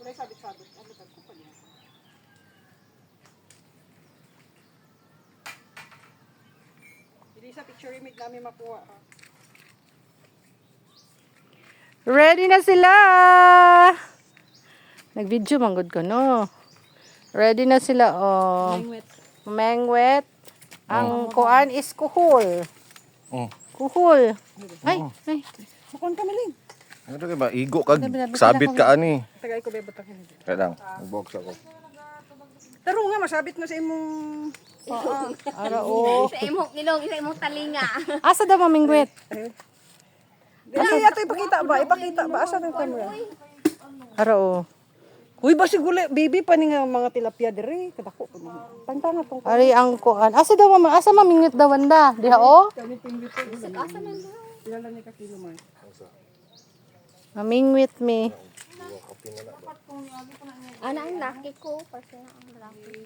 May sabit-sabit. Ano ba ko pa niya? Hindi sa picture image namin makuha. Ready na sila! Nag-video manggod ko, no? Ready na sila, oh. Mengwet. Ang kuan is kuhol. Oh. Kuhol. Ay, ay. Bukon kami lang. Ano ka ba? Igo kag sabit ka ani. Tagay ko bebutang hindi. Kaya lang, nag-box ako. Taro nga, masabit na sa imong... Ara, oh. Sa imong ilong, sa imong talinga. Asa daw mamingwet? Dali, yato ipakita ba? Ipakita ba? Asa ng camera? Ara, oh. Uy, ba siguro, baby pa ni nga mga tilapia dire. Kadako pa na. Pantanga tong Ari ang kuan. Asa daw asa mamingwet daw wanda? Diha, oh. Ilan ni ka kilo man? Mamingwit me. Ana ang laki ko. Kasi na ang laki.